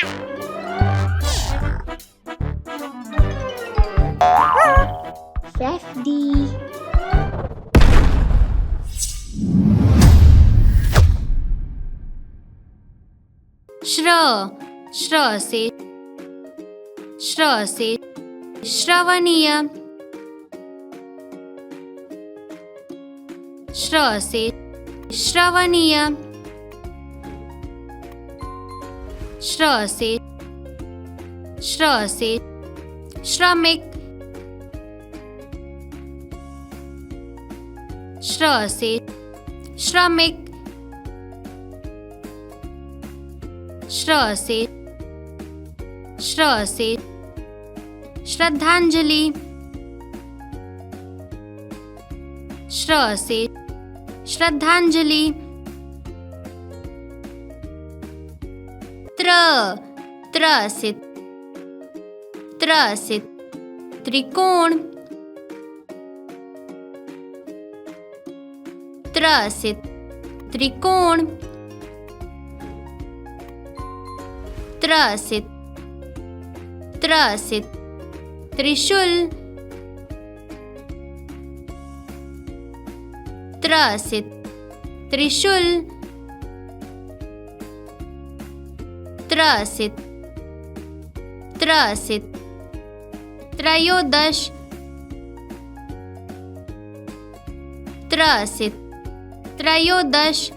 Fefdy. श्र से श्रवणीय। श्र से श्रवणीय। श्र से श्रमिक। श्र से श्रमिक। श्र से श्रद्धांजलि। श्र से श्रद्धांजलि। त्र से त्रिकोण। त्र से त्रिकोण। त्र से त्रिशूल। त्र से त्रिशूल। त्र से त्रयोदश। त्र से त्रयोदश।